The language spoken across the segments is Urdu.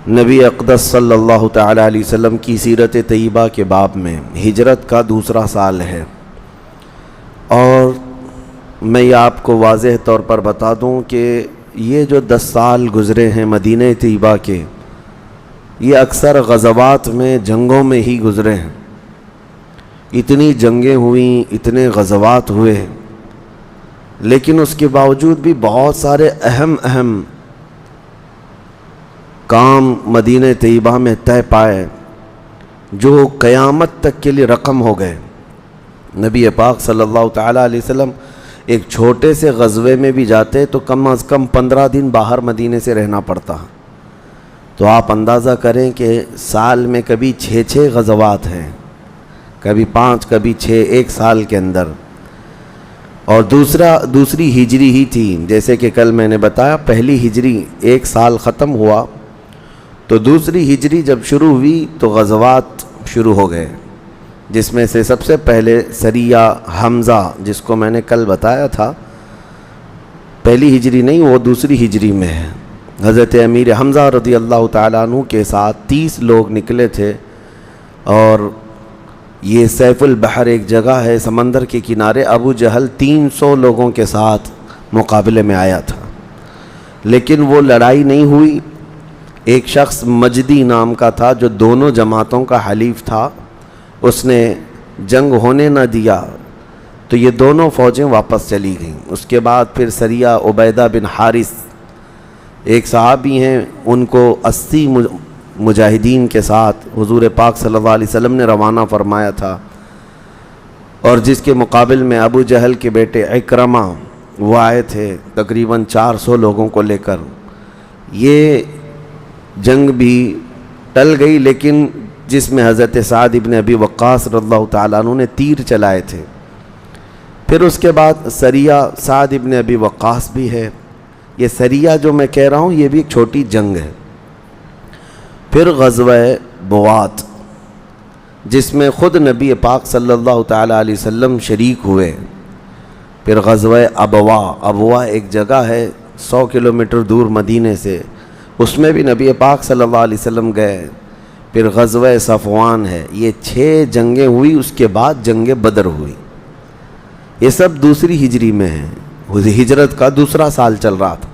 نبی اقدس صلی اللہ تعالی علیہ وسلم کی سیرت طیبہ کے باب میں ہجرت کا دوسرا سال ہے، اور میں یہ آپ کو واضح طور پر بتا دوں کہ یہ جو 10 سال گزرے ہیں مدینہ طیبہ کے، یہ اکثر غزوات میں، جنگوں میں ہی گزرے ہیں۔ اتنی جنگیں ہوئیں، اتنے غزوات ہوئے، لیکن اس کے باوجود بھی بہت سارے اہم کام مدینہ طیبہ میں طے پائے جو قیامت تک کے لیے رقم ہو گئے۔ نبی پاک صلی اللہ تعالیٰ علیہ وسلم ایک چھوٹے سے غزوے میں بھی جاتے تو کم از کم 15 دن باہر مدینے سے رہنا پڑتا، تو آپ اندازہ کریں کہ سال میں کبھی 6 غزوات ہیں، کبھی 5، کبھی 6 ایک سال کے اندر۔ اور دوسری ہجری ہی تھی، جیسے کہ کل میں نے بتایا پہلی ہجری ایک سال ختم ہوا، تو دوسری ہجری جب شروع ہوئی تو غزوات شروع ہو گئے، جس میں سے سب سے پہلے سریہ حمزہ، جس کو میں نے کل بتایا تھا، پہلی ہجری نہیں، وہ دوسری ہجری میں ہے۔ حضرت امیر حمزہ رضی اللہ تعالیٰ عنہ کے ساتھ 30 لوگ نکلے تھے، اور یہ سیف البحر ایک جگہ ہے سمندر کے کنارے، ابو جہل 300 لوگوں کے ساتھ مقابلے میں آیا تھا، لیکن وہ لڑائی نہیں ہوئی۔ ایک شخص مجدی نام کا تھا جو دونوں جماعتوں کا حلیف تھا، اس نے جنگ ہونے نہ دیا، تو یہ دونوں فوجیں واپس چلی گئیں۔ اس کے بعد پھر سریہ عبیدہ بن حارث ایک صحابی ہیں، ان کو 80 مجاہدین کے ساتھ حضور پاک صلی اللہ علیہ وسلم نے روانہ فرمایا تھا، اور جس کے مقابل میں ابو جہل کے بیٹے عکرمہ وہ آئے تھے تقریباً 400 لوگوں کو لے کر۔ یہ جنگ بھی ٹل گئی، لیکن جس میں حضرت سعد ابن ابی وقاص رضی اللہ تعالیٰ عنہ نے تیر چلائے تھے۔ پھر اس کے بعد سریہ سعد ابن ابی وقاص بھی ہے۔ یہ سریہ جو میں کہہ رہا ہوں یہ بھی ایک چھوٹی جنگ ہے۔ پھر غزوہ بوات، جس میں خود نبی پاک صلی اللہ تعالیٰ علیہ وسلم شریک ہوئے۔ پھر غزوہ ابوا ایک جگہ ہے 100 کلومیٹر دور مدینے سے، اس میں بھی نبی پاک صلی اللہ علیہ وسلم گئے۔ پھر غزوہ صفوان ہے۔ یہ 6 جنگیں ہوئی، اس کے بعد جنگ بدر ہوئی۔ یہ سب دوسری ہجری میں ہیں، ہجرت کا دوسرا سال چل رہا تھا،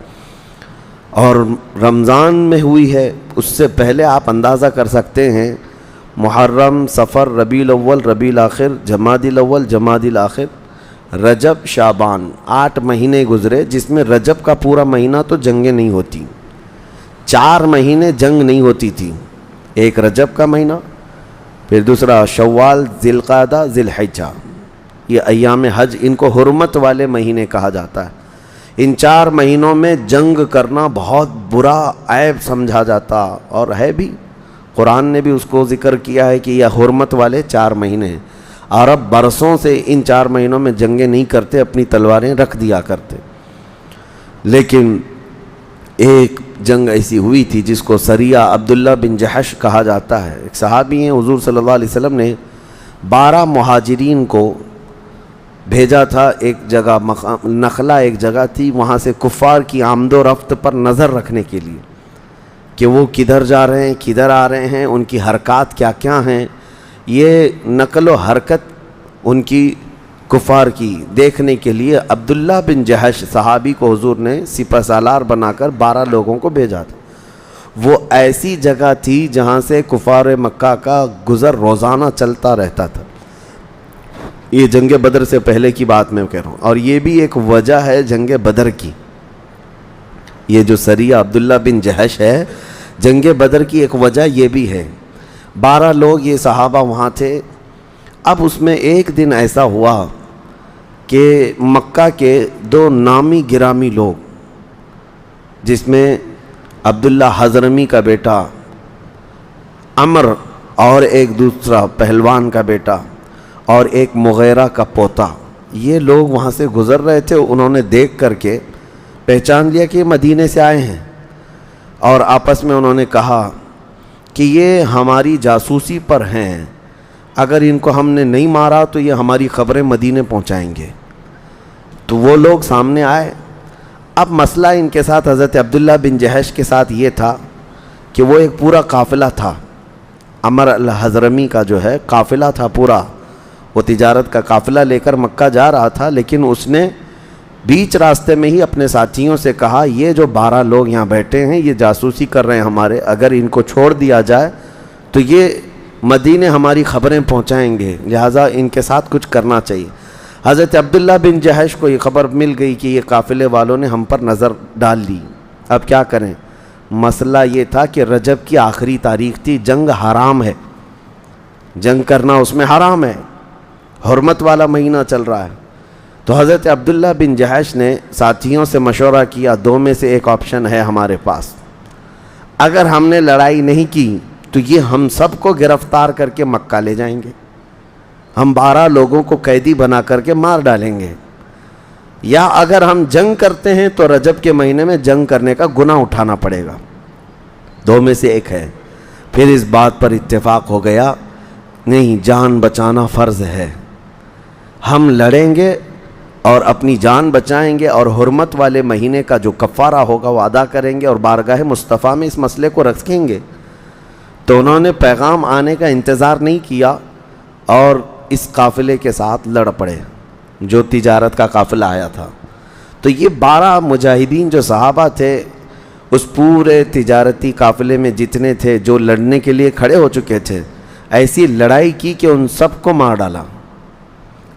اور رمضان میں ہوئی ہے۔ اس سے پہلے آپ اندازہ کر سکتے ہیں، محرم، صفر، ربیع الاول، ربیع الاخر، جمادی الاول، جمادی الاخر، رجب، شعبان، 8 مہینے گزرے، جس میں رجب کا پورا مہینہ تو جنگیں نہیں ہوتی، 4 مہینے جنگ نہیں ہوتی تھی۔ ایک رجب کا مہینہ، پھر دوسرا شوال، ذی القعدہ، ذی الحجہ، یہ ایام حج، ان کو حرمت والے مہینے کہا جاتا ہے۔ ان 4 مہینوں میں جنگ کرنا بہت برا عیب سمجھا جاتا، اور ہے بھی، قرآن نے بھی اس کو ذکر کیا ہے کہ یہ حرمت والے 4 مہینے ہیں۔ عرب برسوں سے ان 4 مہینوں میں جنگیں نہیں کرتے، اپنی تلواریں رکھ دیا کرتے۔ لیکن ایک جنگ ایسی ہوئی تھی جس کو سریہ عبداللہ بن جحش کہا جاتا ہے۔ ایک صحابی ہیں، حضور صلی اللہ علیہ وسلم نے 12 مہاجرین کو بھیجا تھا ایک جگہ، نخلہ ایک جگہ تھی، وہاں سے کفار کی آمد و رفت پر نظر رکھنے کے لیے کہ وہ کدھر جا رہے ہیں، کدھر آ رہے ہیں، ان کی حرکات کیا کیا ہیں، یہ نقل و حرکت ان کی کفار کی دیکھنے کے لیے عبداللہ بن جحش صحابی کو حضور نے سپہ سالار بنا کر 12 لوگوں کو بھیجا تھا۔ وہ ایسی جگہ تھی جہاں سے کفار مکہ کا گزر روزانہ چلتا رہتا تھا۔ یہ جنگ بدر سے پہلے کی بات میں کہہ رہا ہوں، اور یہ بھی ایک وجہ ہے جنگ بدر کی۔ یہ جو سریہ عبداللہ بن جحش ہے، جنگ بدر کی ایک وجہ یہ بھی ہے۔ 12 لوگ یہ صحابہ وہاں تھے۔ اب اس میں ایک دن ایسا ہوا کہ مکہ کے 2 نامی گرامی لوگ، جس میں عبداللہ حضرمی کا بیٹا عمر، اور ایک دوسرا پہلوان کا بیٹا، اور ایک مغیرہ کا پوتا، یہ لوگ وہاں سے گزر رہے تھے۔ انہوں نے دیکھ کر کے پہچان لیا کہ یہ مدینے سے آئے ہیں، اور آپس میں انہوں نے کہا کہ یہ ہماری جاسوسی پر ہیں، اگر ان کو ہم نے نہیں مارا تو یہ ہماری خبریں مدینے پہنچائیں گے۔ تو وہ لوگ سامنے آئے۔ اب مسئلہ ان کے ساتھ، حضرت عبداللہ بن جحش کے ساتھ یہ تھا کہ وہ ایک پورا قافلہ تھا، عمر الحضرمی کا جو ہے قافلہ تھا پورا، وہ تجارت کا قافلہ لے کر مکہ جا رہا تھا، لیکن اس نے بیچ راستے میں ہی اپنے ساتھیوں سے کہا یہ جو 12 لوگ یہاں بیٹھے ہیں یہ جاسوسی کر رہے ہیں ہمارے، اگر ان کو چھوڑ دیا جائے تو یہ مدینے ہماری خبریں پہنچائیں گے، لہٰذا ان کے ساتھ کچھ کرنا چاہیے۔ حضرت عبداللہ بن جحش کو یہ خبر مل گئی کہ یہ قافلے والوں نے ہم پر نظر ڈال لی، اب کیا کریں؟ مسئلہ یہ تھا کہ رجب کی آخری تاریخ تھی، جنگ حرام ہے، جنگ کرنا اس میں حرام ہے، حرمت والا مہینہ چل رہا ہے۔ تو حضرت عبداللہ بن جحش نے ساتھیوں سے مشورہ کیا، 2 میں سے ایک آپشن ہے ہمارے پاس، اگر ہم نے لڑائی نہیں کی تو یہ ہم سب کو گرفتار کر کے مکہ لے جائیں گے، ہم 12 لوگوں کو قیدی بنا کر کے مار ڈالیں گے، یا اگر ہم جنگ کرتے ہیں تو رجب کے مہینے میں جنگ کرنے کا گناہ اٹھانا پڑے گا، 2 میں سے ایک ہے۔ پھر اس بات پر اتفاق ہو گیا نہیں، جان بچانا فرض ہے، ہم لڑیں گے اور اپنی جان بچائیں گے اور حرمت والے مہینے کا جو کفارہ ہوگا وہ ادا کریں گے اور بارگاہ مصطفیٰ میں اس مسئلے کو رکھیں گے۔ تو انہوں نے پیغام آنے کا انتظار نہیں کیا اور اس قافلے کے ساتھ لڑ پڑے جو تجارت کا قافلہ آیا تھا۔ تو یہ 12 مجاہدین جو صحابہ تھے اس پورے تجارتی قافلے میں جتنے تھے جو لڑنے کے لیے کھڑے ہو چکے تھے، ایسی لڑائی کی کہ ان سب کو مار ڈالا۔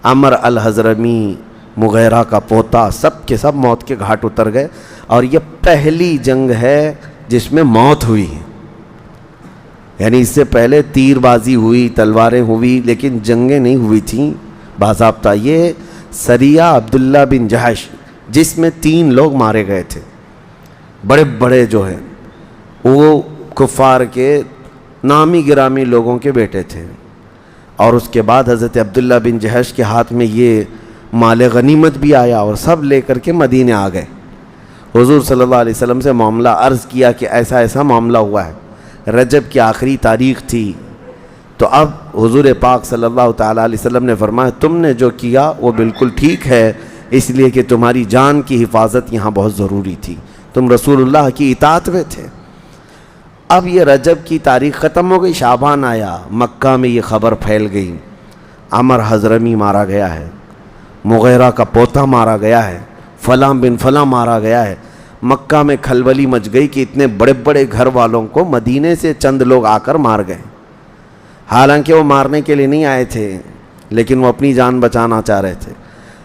عمر الحضرمی، مغیرہ کا پوتا، سب کے سب موت کے گھاٹ اتر گئے، اور یہ پہلی جنگ ہے جس میں موت ہوئی، یعنی اس سے پہلے تیر بازی ہوئی، تلواریں ہوئی، لیکن جنگیں نہیں ہوئی تھیں باضابطہ۔ یہ سریہ عبداللہ بن جحش جس میں 3 لوگ مارے گئے تھے، بڑے بڑے جو ہیں وہ کفار کے نامی گرامی لوگوں کے بیٹے تھے، اور اس کے بعد حضرت عبداللہ بن جحش کے ہاتھ میں یہ مال غنیمت بھی آیا اور سب لے کر کے مدینے آ گئے۔ حضور صلی اللہ علیہ وسلم سے معاملہ عرض کیا کہ ایسا ایسا معاملہ ہوا ہے، رجب کی آخری تاریخ تھی، تو اب حضور پاک صلی اللہ تعالیٰ علیہ وسلم نے فرمایا تم نے جو کیا وہ بالکل ٹھیک ہے، اس لیے کہ تمہاری جان کی حفاظت یہاں بہت ضروری تھی، تم رسول اللہ کی اطاعت میں تھے۔ اب یہ رجب کی تاریخ ختم ہو گئی، شعبان آیا، مکہ میں یہ خبر پھیل گئی عمر حضرمی مارا گیا ہے، مغیرہ کا پوتا مارا گیا ہے، فلاں بن فلاں مارا گیا ہے۔ مکہ میں کھلبلی مچ گئی کہ اتنے بڑے بڑے گھر والوں کو مدینے سے چند لوگ آ کر مار گئے، حالانکہ وہ مارنے کے لیے نہیں آئے تھے لیکن وہ اپنی جان بچانا چاہ رہے تھے۔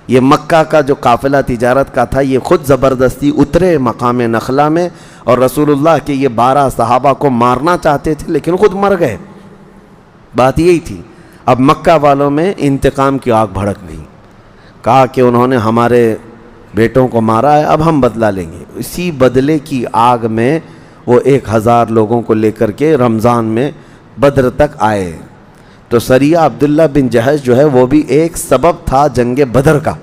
یہ مکہ کا جو قافلہ تجارت کا تھا یہ خود زبردستی اترے مقام نخلا میں، اور رسول اللہ کے یہ 12 صحابہ کو مارنا چاہتے تھے لیکن خود مر گئے۔ بات یہی تھی، اب مکہ والوں میں انتقام کی آگ بھڑک گئی، کہا کہ انہوں نے ہمارے بیٹوں کو مارا ہے، اب ہم بدلہ لیں گے۔ اسی بدلے کی آگ میں وہ 1000 لوگوں کو لے کر کے رمضان میں بدر تک آئے۔ تو سریہ عبداللہ بن جحش جو ہے وہ بھی ایک سبب تھا جنگ بدر کا،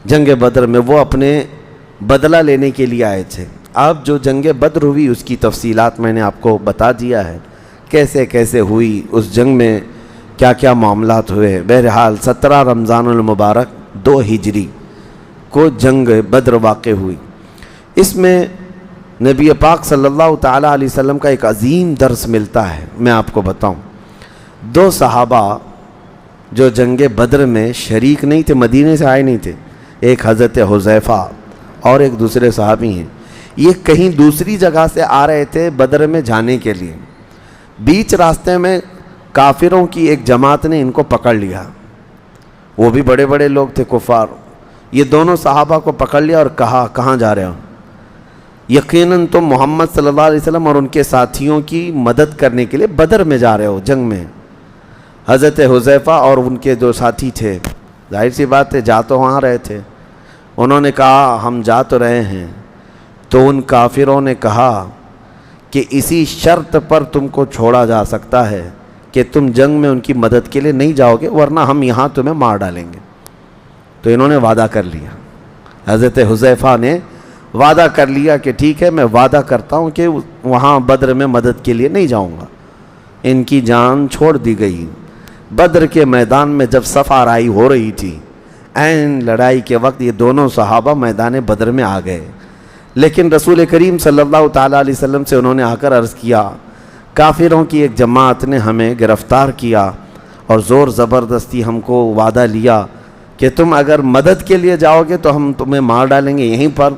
جنگ بدر میں وہ اپنے بدلہ لینے کے لیے آئے تھے۔ اب جو جنگ بدر ہوئی اس کی تفصیلات میں نے آپ کو بتا دیا ہے، کیسے کیسے ہوئی، اس جنگ میں کیا کیا معاملات ہوئے۔ بہرحال 17 رمضان المبارک 2 ہجری کو جنگ بدر واقع ہوئی۔ اس میں نبی پاک صلی اللہ تعالیٰ علیہ وسلم کا ایک عظیم درس ملتا ہے، میں آپ کو بتاؤں۔ 2 صحابہ جو جنگ بدر میں شریک نہیں تھے، مدینے سے آئے نہیں تھے، ایک حضرت حذیفہ اور ایک دوسرے صحابی ہیں، یہ کہیں دوسری جگہ سے آ رہے تھے بدر میں جانے کے لیے۔ بیچ راستے میں کافروں کی ایک جماعت نے ان کو پکڑ لیا، وہ بھی بڑے بڑے لوگ تھے کفار۔ یہ دونوں صحابہ کو پکڑ لیا اور کہا کہاں جا رہے ہو؟ یقیناً تم محمد صلی اللہ علیہ وسلم اور ان کے ساتھیوں کی مدد کرنے کے لیے بدر میں جا رہے ہو، جنگ میں۔ حضرت حذیفہ اور ان کے جو ساتھی تھے، ظاہر سی بات ہے جا تو وہاں رہے تھے، انہوں نے کہا ہم جا تو رہے ہیں۔ تو ان کافروں نے کہا کہ اسی شرط پر تم کو چھوڑا جا سکتا ہے کہ تم جنگ میں ان کی مدد کے لیے نہیں جاؤ گے، ورنہ ہم یہاں تمہیں مار ڈالیں گے۔ تو انہوں نے وعدہ کر لیا، حضرت حذیفہ نے وعدہ کر لیا کہ ٹھیک ہے میں وعدہ کرتا ہوں کہ وہاں بدر میں مدد کے لیے نہیں جاؤں گا۔ ان کی جان چھوڑ دی گئی۔ بدر کے میدان میں جب صف آرائی ہو رہی تھی، عین لڑائی کے وقت یہ دونوں صحابہ میدان بدر میں آ گئے، لیکن رسول کریم صلی اللہ تعالیٰ علیہ وسلم سے انہوں نے آ کر عرض کیا، کافروں کی ایک جماعت نے ہمیں گرفتار کیا اور زور زبردستی ہم کو وعدہ لیا کہ تم اگر مدد کے لیے جاؤ گے تو ہم تمہیں مار ڈالیں گے یہیں پر،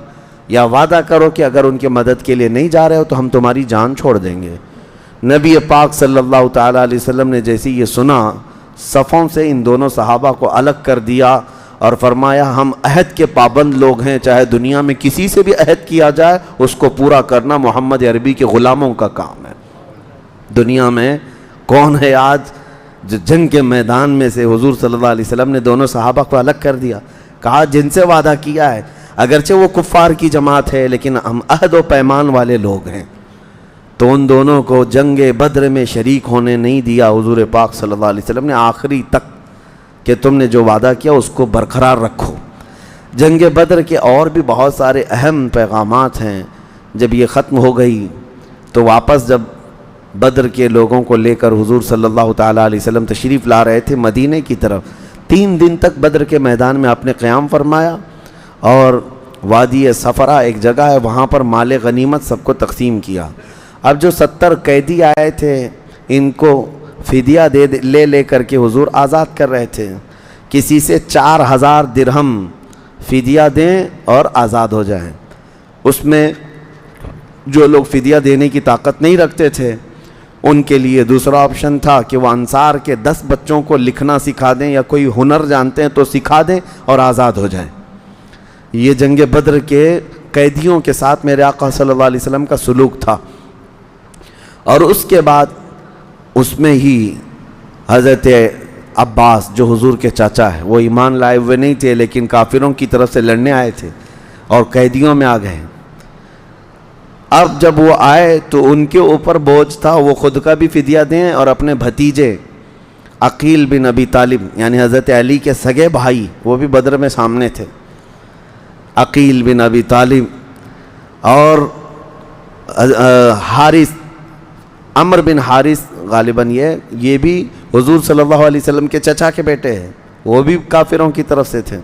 یا وعدہ کرو کہ اگر ان کے مدد کے لیے نہیں جا رہے ہو تو ہم تمہاری جان چھوڑ دیں گے۔ نبی پاک صلی اللہ تعالیٰ علیہ وسلم نے جیسے یہ سنا، صفوں سے ان دونوں صحابہ کو الگ کر دیا اور فرمایا ہم عہد کے پابند لوگ ہیں، چاہے دنیا میں کسی سے بھی عہد کیا جائے اس کو پورا کرنا محمد عربی کے غلاموں کا کام ہے۔ دنیا میں کون ہے آج جو جنگ کے میدان میں سے حضور صلی اللہ علیہ وسلم نے دونوں صحابہ کو الگ کر دیا، کہا جن سے وعدہ کیا ہے اگرچہ وہ کفار کی جماعت ہے لیکن ہم عہد و پیمان والے لوگ ہیں، تو ان دونوں کو جنگ بدر میں شریک ہونے نہیں دیا حضور پاک صلی اللہ علیہ وسلم نے آخری تک، کہ تم نے جو وعدہ کیا اس کو برقرار رکھو۔ جنگ بدر کے اور بھی بہت سارے اہم پیغامات ہیں۔ جب یہ ختم ہو گئی تو واپس جب بدر کے لوگوں کو لے کر حضور صلی اللہ تعالیٰ علیہ وسلم تشریف لا رہے تھے مدینے کی طرف، 3 دن تک بدر کے میدان میں آپ نے قیام فرمایا، اور وادی صفرا ایک جگہ ہے وہاں پر مال غنیمت سب کو تقسیم کیا۔ اب جو 70 قیدی آئے تھے ان کو فدیہ لے کر کے حضور آزاد کر رہے تھے، کسی سے 4000 درہم فدیہ دیں اور آزاد ہو جائیں۔ اس میں جو لوگ فدیہ دینے کی طاقت نہیں رکھتے تھے ان کے لیے دوسرا آپشن تھا کہ وہ انصار کے 10 بچوں کو لکھنا سکھا دیں یا کوئی ہنر جانتے ہیں تو سکھا دیں اور آزاد ہو جائیں۔ یہ جنگ بدر کے قیدیوں کے ساتھ میرے آقا صلی اللہ علیہ وسلم کا سلوک تھا۔ اور اس کے بعد اس میں ہی حضرت عباس جو حضور کے چاچا ہے، وہ ایمان لائے ہوئے نہیں تھے لیکن کافروں کی طرف سے لڑنے آئے تھے اور قیدیوں میں آ گئے۔ اب جب وہ آئے تو ان کے اوپر بوجھ تھا وہ خود کا بھی فدیہ دیں اور اپنے بھتیجے عقیل بن ابی طالب یعنی حضرت علی کے سگے بھائی، وہ بھی بدر میں سامنے تھے، عقیل بن ابی طالب اور حارث، عمر بن حارث غالباً یہ بھی حضور صلی اللہ علیہ وسلم کے چچا کے بیٹے ہیں، وہ بھی کافروں کی طرف سے تھے۔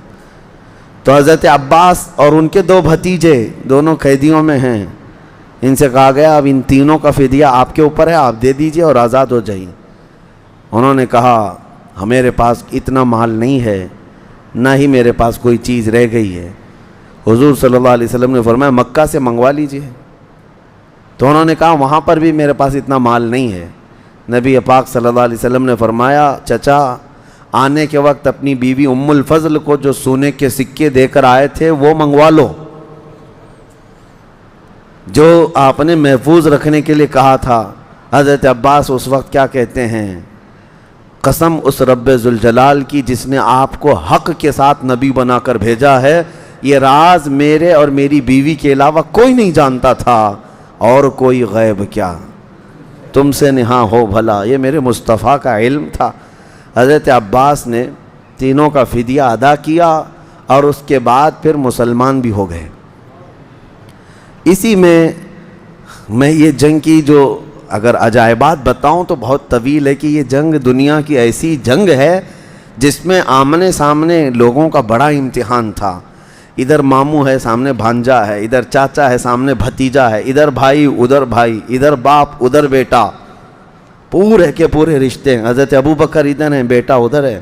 تو حضرت عباس اور ان کے 2 بھتیجے دونوں قیدیوں میں ہیں، ان سے کہا گیا اب ان تینوں کا فدیہ آپ کے اوپر ہے، آپ دے دیجئے اور آزاد ہو جائیے۔ انہوں نے کہا میرے پاس اتنا مال نہیں ہے، نہ ہی میرے پاس کوئی چیز رہ گئی ہے۔ حضور صلی اللہ علیہ وسلم نے فرمایا مکہ سے منگوا لیجئے۔ تو انہوں نے کہا وہاں پر بھی میرے پاس اتنا مال نہیں ہے۔ نبی پاک صلی اللہ علیہ وسلم نے فرمایا چچا آنے کے وقت اپنی بیوی ام الفضل کو جو سونے کے سکے دے کر آئے تھے وہ منگوا لو، جو آپ نے محفوظ رکھنے کے لیے کہا تھا۔ حضرت عباس اس وقت کیا کہتے ہیں، قسم اس رب ذوالجلال کی جس نے آپ کو حق کے ساتھ نبی بنا کر بھیجا ہے، یہ راز میرے اور میری بیوی کے علاوہ کوئی نہیں جانتا تھا، اور کوئی غیب کیا تم سے نہاں ہو بھلا، یہ میرے مصطفیٰ کا علم تھا۔ حضرت عباس نے تینوں کا فدیہ ادا کیا اور اس کے بعد پھر مسلمان بھی ہو گئے۔ اسی میں یہ جنگ کی جو اگر عجائبات بتاؤں تو بہت طویل ہے کہ یہ جنگ دنیا کی ایسی جنگ ہے جس میں آمنے سامنے لوگوں کا بڑا امتحان تھا۔ ادھر ماموں ہے سامنے بھانجا ہے، ادھر چاچا ہے سامنے بھتیجا ہے، ادھر بھائی ادھر بھائی، ادھر باپ ادھر بیٹا، پورے کے پورے رشتے ہیں۔ حضرت ابوبکر ادھر ہیں، بیٹا ادھر ہے،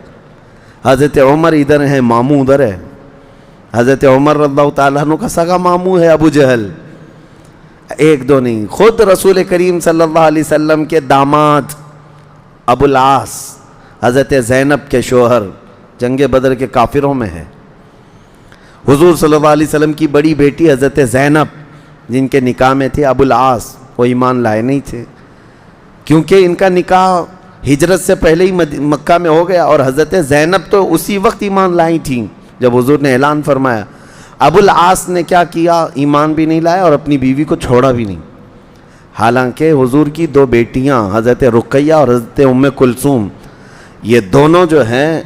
حضرت عمر ادھر ہیں، ماموں ادھر ہے۔ حضرت عمر رضی اللہ تعالیٰ عنہ کا سگا ماموں ہے ابو جہل، ایک دو نہیں، خود رسول کریم صلی اللہ علیہ وسلم کے داماد ابو العاص حضرت زینب کے شوہر جنگ بدر کے کافروں میں ہے۔ حضور صلی اللہ علیہ وسلم کی بڑی بیٹی حضرت زینب جن کے نکاح میں تھے ابو العاص، وہ ایمان لائے نہیں تھے کیونکہ ان کا نکاح ہجرت سے پہلے ہی مکہ میں ہو گیا، اور حضرت زینب تو اسی وقت ایمان لائی تھیں جب حضور نے اعلان فرمایا۔ ابو العاص نے کیا کیا، ایمان بھی نہیں لایا اور اپنی بیوی کو چھوڑا بھی نہیں، حالانکہ حضور کی 2 بیٹیاں حضرت رقیہ اور حضرت ام کلثوم، یہ دونوں جو ہیں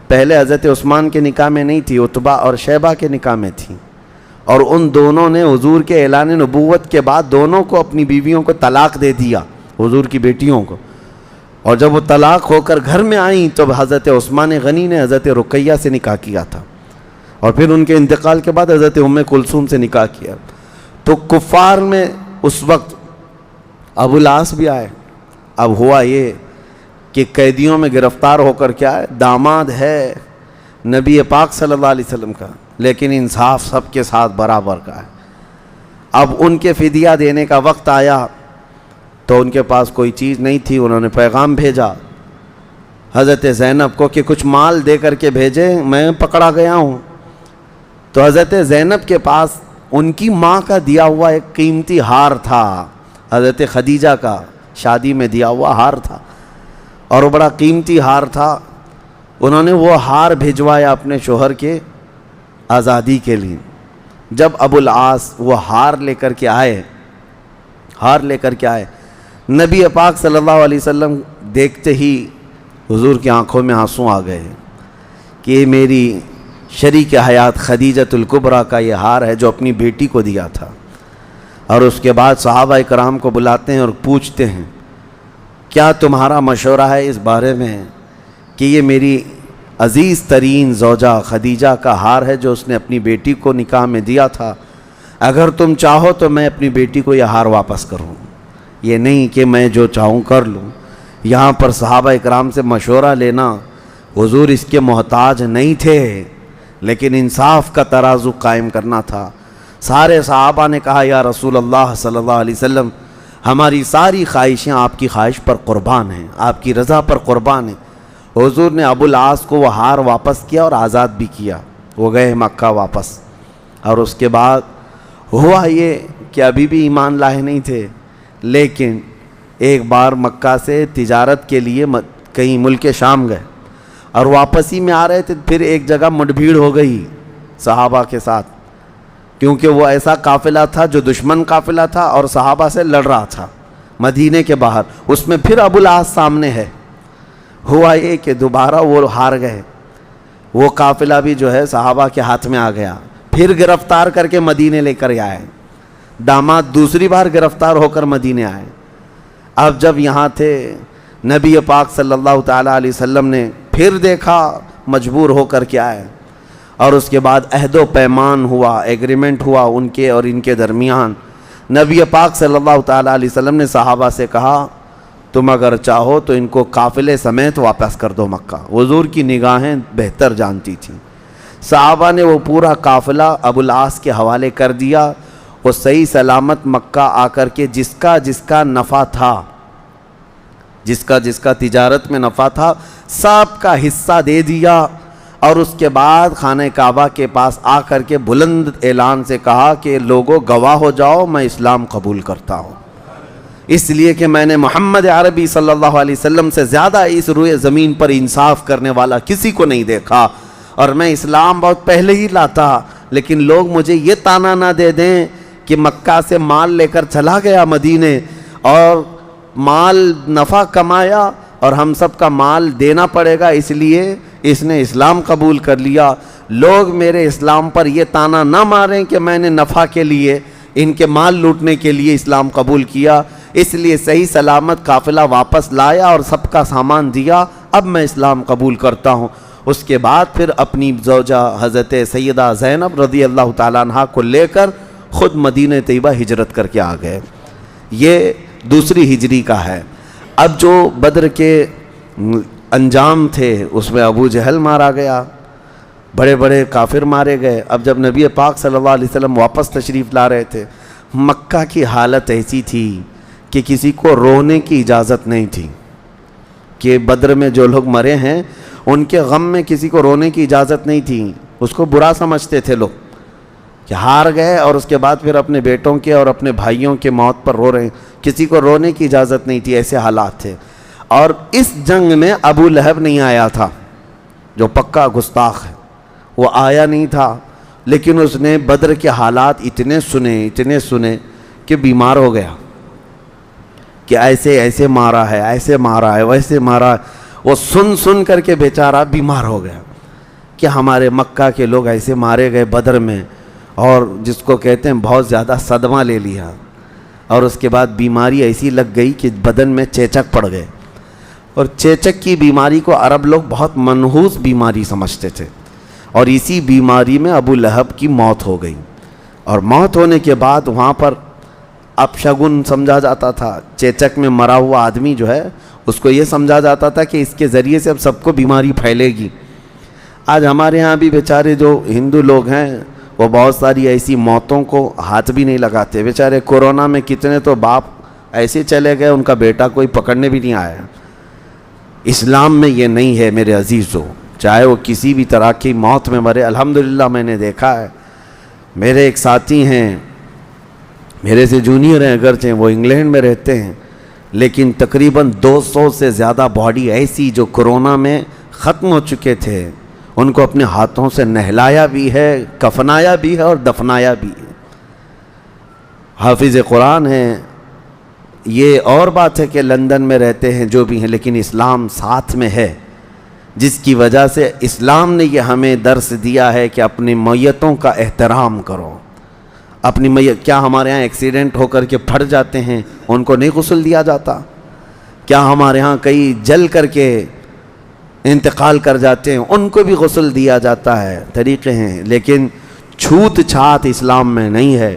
پہلے حضرت عثمان کے نکاح میں نہیں تھی، عتبہ اور شیبہ کے نکاح میں تھیں، اور ان دونوں نے حضور کے اعلان نبوت کے بعد دونوں کو اپنی بیویوں کو طلاق دے دیا، حضور کی بیٹیوں کو، اور جب وہ طلاق ہو کر گھر میں آئیں تو حضرت عثمان غنی نے حضرت رقیہ سے نکاح کیا تھا، اور پھر ان کے انتقال کے بعد حضرت ام کلثوم سے نکاح کیا۔ تو کفار میں اس وقت ابو العاص بھی آئے. اب ہوا یہ کہ قیدیوں میں گرفتار ہو کر کیا ہے, داماد ہے نبی پاک صلی اللہ علیہ وسلم کا, لیکن انصاف سب کے ساتھ برابر کا ہے. اب ان کے فدیہ دینے کا وقت آیا تو ان کے پاس کوئی چیز نہیں تھی. انہوں نے پیغام بھیجا حضرت زینب کو کہ کچھ مال دے کر کے بھیجے, میں پکڑا گیا ہوں. تو حضرت زینب کے پاس ان کی ماں کا دیا ہوا ایک قیمتی ہار تھا, حضرت خدیجہ کا شادی میں دیا ہوا ہار تھا, اور وہ بڑا قیمتی ہار تھا. انہوں نے وہ ہار بھیجوایا اپنے شوہر کے آزادی کے لیے. جب ابو العاص وہ ہار لے کر کے آئے, نبی پاک صلی اللہ علیہ وسلم دیکھتے ہی حضور کی آنکھوں میں آنسو آ گئے کہ یہ میری شریک حیات خدیجۃ الکبریٰ کا یہ ہار ہے جو اپنی بیٹی کو دیا تھا. اور اس کے بعد صحابہ کرام کو بلاتے ہیں اور پوچھتے ہیں کیا تمہارا مشورہ ہے اس بارے میں کہ یہ میری عزیز ترین زوجہ خدیجہ کا ہار ہے جو اس نے اپنی بیٹی کو نکاح میں دیا تھا, اگر تم چاہو تو میں اپنی بیٹی کو یہ ہار واپس کروں, یہ نہیں کہ میں جو چاہوں کر لوں. یہاں پر صحابہ اکرام سے مشورہ لینا, حضور اس کے محتاج نہیں تھے, لیکن انصاف کا ترازو قائم کرنا تھا. سارے صحابہ نے کہا یا رسول اللہ صلی اللہ علیہ وسلم, ہماری ساری خواہشیں آپ کی خواہش پر قربان ہیں, آپ کی رضا پر قربان ہیں. حضور نے ابو العاص کو وہ ہار واپس کیا اور آزاد بھی کیا. وہ گئے مکہ واپس. اور اس کے بعد ہوا یہ کہ ابھی بھی ایمان لائے نہیں تھے, لیکن ایک بار مکہ سے تجارت کے لیے کہیں ملک شام گئے اور واپسی میں آ رہے تھے. پھر ایک جگہ مٹ بھیڑ ہو گئی صحابہ کے ساتھ, کیونکہ وہ ایسا قافلہ تھا جو دشمن قافلہ تھا اور صحابہ سے لڑ رہا تھا مدینے کے باہر. اس میں پھر ابو العاص سامنے ہے. ہوا یہ کہ دوبارہ وہ ہار گئے, وہ قافلہ بھی جو ہے صحابہ کے ہاتھ میں آ گیا. پھر گرفتار کر کے مدینے لے کر آئے. داماد دوسری بار گرفتار ہو کر مدینے آئے. اب جب یہاں تھے نبی پاک صلی اللہ تعالیٰ علیہ وسلم نے پھر دیکھا, مجبور ہو کر کے آئے. اور اس کے بعد عہد و پیمان ہوا, ایگریمنٹ ہوا ان کے اور ان کے درمیان. نبی پاک صلی اللہ تعالیٰ علیہ وسلم نے صحابہ سے کہا تم اگر چاہو تو ان کو قافلے سمیت واپس کر دو مکہ. حضور کی نگاہیں بہتر جانتی تھیں. صحابہ نے وہ پورا قافلہ ابو العاص کے حوالے کر دیا. وہ صحیح سلامت مکہ آ کر کے جس کا نفع تھا, جس کا تجارت میں نفع تھا, سب کا حصہ دے دیا. اور اس کے بعد خانہ کعبہ کے پاس آ کر کے بلند اعلان سے کہا کہ لوگوں گواہ ہو جاؤ میں اسلام قبول کرتا ہوں, اس لیے کہ میں نے محمد عربی صلی اللہ علیہ وسلم سے زیادہ اس روئے زمین پر انصاف کرنے والا کسی کو نہیں دیکھا. اور میں اسلام بہت پہلے ہی لاتا, لیکن لوگ مجھے یہ طعنہ نہ دے دیں کہ مکہ سے مال لے کر چلا گیا مدینے اور مال نفع کمایا اور ہم سب کا مال دینا پڑے گا, اس لیے اس نے اسلام قبول کر لیا. لوگ میرے اسلام پر یہ طعنہ نہ ماریں کہ میں نے نفع کے لیے ان کے مال لوٹنے کے لیے اسلام قبول کیا. اس لیے صحیح سلامت قافلہ واپس لایا اور سب کا سامان دیا. اب میں اسلام قبول کرتا ہوں. اس کے بعد پھر اپنی زوجہ حضرت سیدہ زینب رضی اللہ تعالیٰ عنہ کو لے کر خود مدینہ طیبہ ہجرت کر کے آ گئے. یہ دوسری ہجری کا ہے. اب جو بدر کے انجام تھے اس میں ابو جہل مارا گیا, بڑے بڑے کافر مارے گئے. اب جب نبی پاک صلی اللہ علیہ وسلم واپس تشریف لا رہے تھے, مکہ کی حالت ایسی تھی کہ کسی کو رونے کی اجازت نہیں تھی. کہ بدر میں جو لوگ مرے ہیں ان کے غم میں کسی کو رونے کی اجازت نہیں تھی. اس کو برا سمجھتے تھے لوگ کہ ہار گئے اور اس کے بعد پھر اپنے بیٹوں کے اور اپنے بھائیوں کے موت پر رو رہے ہیں. کسی کو رونے کی اجازت نہیں تھی, ایسے حالات تھے. اور اس جنگ میں ابو لہب نہیں آیا تھا جو پکا گستاخ ہے, وہ آیا نہیں تھا. لیکن اس نے بدر کے حالات اتنے سنے کہ بیمار ہو گیا کہ ایسے مارا ہے, ایسے مارا ہے, ویسے مارا ہے. وہ سن کر کے بیچارہ بیمار ہو گیا کہ ہمارے مکہ کے لوگ ایسے مارے گئے بدر میں, اور جس کو کہتے ہیں بہت زیادہ صدمہ لے لیا. اور اس کے بعد بیماری ایسی لگ گئی کہ بدن میں چیچک پڑ گئے. اور چیچک کی بیماری کو عرب لوگ بہت منحوس بیماری سمجھتے تھے, اور اسی بیماری میں ابو لہب کی موت ہو گئی. اور موت ہونے کے بعد وہاں پر اپشگن سمجھا جاتا تھا، چیچک میں مرا ہوا آدمی جو ہے اس کو یہ سمجھا جاتا تھا کہ اس کے ذریعے سے اب سب کو بیماری پھیلے گی۔ آج ہمارے ہاں بھی بیچارے جو ہندو لوگ ہیں وہ بہت ساری ایسی موتوں کو ہاتھ بھی نہیں لگاتے۔ بیچارے کورونا میں کتنے تو باپ ایسے چلے گئے، ان کا بیٹا کوئی پکڑنے بھی نہیں آیا۔ اسلام میں یہ نہیں ہے میرے عزیزو، چاہے وہ کسی بھی طرح کی موت میں مرے۔ الحمدللہ میں نے دیکھا ہے، میرے ایک ساتھی ہیں، میرے سے جونیئر ہیں اگرچہ، وہ انگلینڈ میں رہتے ہیں، لیکن تقریباً 200 سے زیادہ باڈی ایسی جو کورونا میں ختم ہو چکے تھے، ان کو اپنے ہاتھوں سے نہلایا بھی ہے، کفنایا بھی ہے اور دفنایا بھی ہے۔ حافظ قرآن ہیں، یہ اور بات ہے کہ لندن میں رہتے ہیں جو بھی ہیں، لیکن اسلام ساتھ میں ہے، جس کی وجہ سے اسلام نے یہ ہمیں درس دیا ہے کہ اپنی میتوں کا احترام کرو۔ اپنی میت، کیا ہمارے ہاں ایکسیڈنٹ ہو کر کے پھٹ جاتے ہیں ان کو نہیں غسل دیا جاتا؟ کیا ہمارے ہاں کئی جل کر کے انتقال کر جاتے ہیں ان کو بھی غسل دیا جاتا ہے؟ طریقے ہیں، لیکن چھوت چھات اسلام میں نہیں ہے۔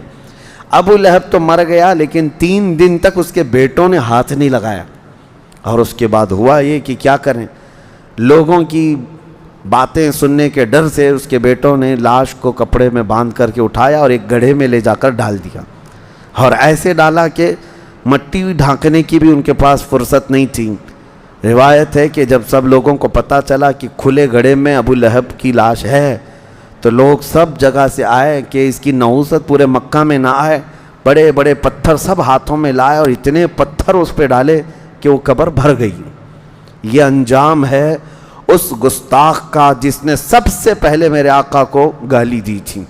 ابو لہب تو مر گیا لیکن 3 دن تک اس کے بیٹوں نے ہاتھ نہیں لگایا، اور اس کے بعد ہوا یہ کہ کیا کریں، لوگوں کی باتیں سننے کے ڈر سے اس کے بیٹوں نے لاش کو کپڑے میں باندھ کر کے اٹھایا اور ایک گڑھے میں لے جا کر ڈال دیا، اور ایسے ڈالا کہ مٹی ڈھانکنے کی بھی ان کے پاس فرصت نہیں تھی۔ روایت ہے کہ جب سب لوگوں کو پتہ چلا کہ کھلے گڑھے میں ابو لہب کی لاش ہے تو لوگ سب جگہ سے آئے کہ اس کی نحوست پورے مکہ میں نہ آئے، بڑے بڑے پتھر سب ہاتھوں میں لائے اور اتنے پتھر اس پہ ڈالے کہ وہ قبر بھر گئی۔ یہ انجام ہے اس گستاخ کا جس نے سب سے پہلے میرے آقا کو گالی دی تھی،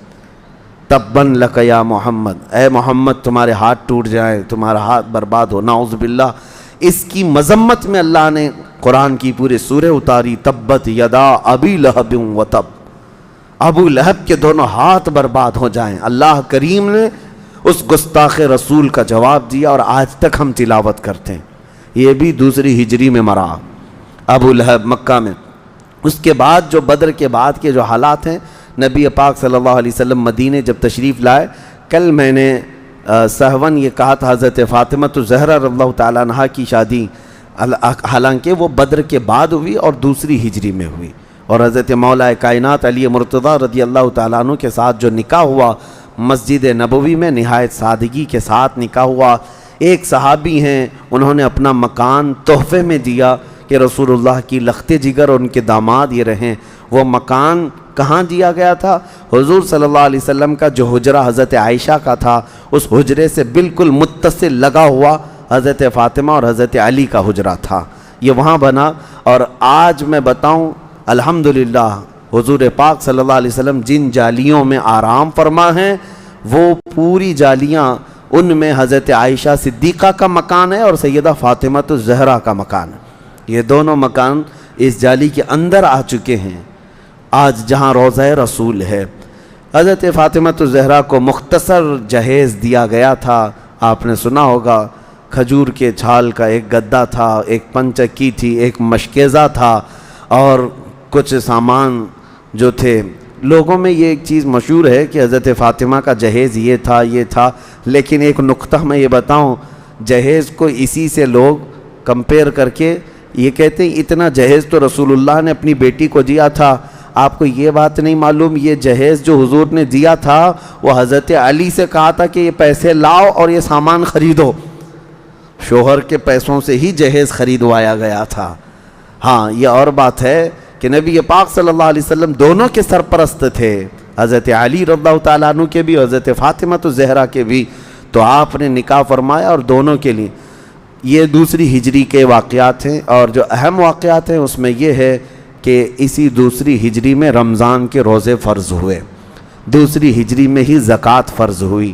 تباً لک یا محمد، اے محمد تمہارے ہاتھ ٹوٹ جائیں، تمہارا ہاتھ برباد ہو، نعوذ باللہ۔ اس کی مذمت میں اللہ نے قرآن کی پورے سورہ اتاری، تبت یدا ابی لہب و تب، ابو لہب کے دونوں ہاتھ برباد ہو جائیں۔ اللہ کریم نے اس گستاخ رسول کا جواب دیا اور آج تک ہم تلاوت کرتے ہیں۔ یہ بھی 2 ہجری میں مرا ابو لہب مکہ میں۔ اس کے بعد جو بدر کے بعد کے جو حالات ہیں، نبی پاک صلی اللہ علیہ وسلم مدینے جب تشریف لائے، کل میں نے سہون یہ کہا تھا حضرت فاطمہ الزہرا رضی اللہ تعالیٰ عنہا کی شادی حالانکہ وہ بدر کے بعد ہوئی اور 2 ہجری میں ہوئی، اور حضرت مولا کائنات علی مرتضیٰ رضی اللہ تعالیٰ عنہ کے ساتھ جو نکاح ہوا مسجد نبوی میں نہایت سادگی کے ساتھ نکاح ہوا۔ ایک صحابی ہیں، انہوں نے اپنا مکان تحفے میں دیا کہ رسول اللہ کی لخت جگر اور ان کے داماد یہ رہیں۔ وہ مکان کہاں دیا گیا تھا؟ حضور صلی اللہ علیہ وسلم کا جو حجرہ حضرت عائشہ کا تھا، اس حجرے سے بالکل متصل لگا ہوا حضرت فاطمہ اور حضرت علی کا حجرہ تھا، یہ وہاں بنا۔ اور آج میں بتاؤں الحمدللہ حضور پاک صلی اللہ علیہ وسلم جن جالیوں میں آرام فرما ہیں وہ پوری جالیاں، ان میں حضرت عائشہ صدیقہ کا مکان ہے اور سیدہ فاطمہ الزہرا کا مکان ہے۔ یہ دونوں مکان اس جالی کے اندر آ چکے ہیں آج جہاں روضہ رسول ہے۔ حضرت فاطمہ الزہرا کو مختصر جہیز دیا گیا تھا، آپ نے سنا ہوگا، کھجور کے چھال کا ایک گدا تھا، ایک پنچکی تھی، ایک مشکیزہ تھا اور کچھ سامان جو تھے۔ لوگوں میں یہ ایک چیز مشہور ہے کہ حضرت فاطمہ کا جہیز یہ تھا، لیکن ایک نقطہ میں یہ بتاؤں، جہیز کو اسی سے لوگ کمپیئر کر کے یہ کہتے ہیں اتنا جہیز تو رسول اللہ نے اپنی بیٹی کو دیا تھا۔ آپ کو یہ بات نہیں معلوم، یہ جہیز جو حضور نے دیا تھا وہ حضرت علی سے کہا تھا کہ یہ پیسے لاؤ اور یہ سامان خریدو، شوہر کے پیسوں سے ہی جہیز خریدوایا گیا تھا۔ ہاں یہ اور بات ہے کہ نبی پاک صلی اللہ علیہ وسلم دونوں کے سرپرست تھے، حضرت علی رضی اللہ تعالیٰ عنہ کے بھی، حضرت فاطمہ الزہرا کے بھی، تو آپ نے نکاح فرمایا اور دونوں کے لیے۔ یہ 2 ہجری کے واقعات ہیں، اور جو اہم واقعات ہیں اس میں یہ ہے کہ اسی 2 ہجری میں رمضان کے روزے فرض ہوئے، 2 ہجری میں ہی زکوٰۃ فرض ہوئی،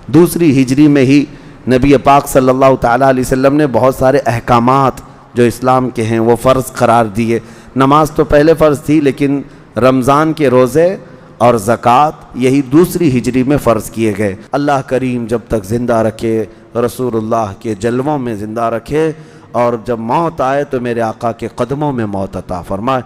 2 ہجری میں ہی نبی پاک صلی اللہ تعالیٰ علیہ وسلم نے بہت سارے احکامات جو اسلام کے ہیں وہ فرض قرار دیے۔ نماز تو پہلے فرض تھی، لیکن رمضان کے روزے اور زکوٰۃ یہی 2 ہجری میں فرض کیے گئے۔ اللہ کریم جب تک زندہ رکھے، رسول اللہ کے جلووں میں زندہ رکھے، اور جب موت آئے تو میرے آقا کے قدموں میں موت عطا فرمائے۔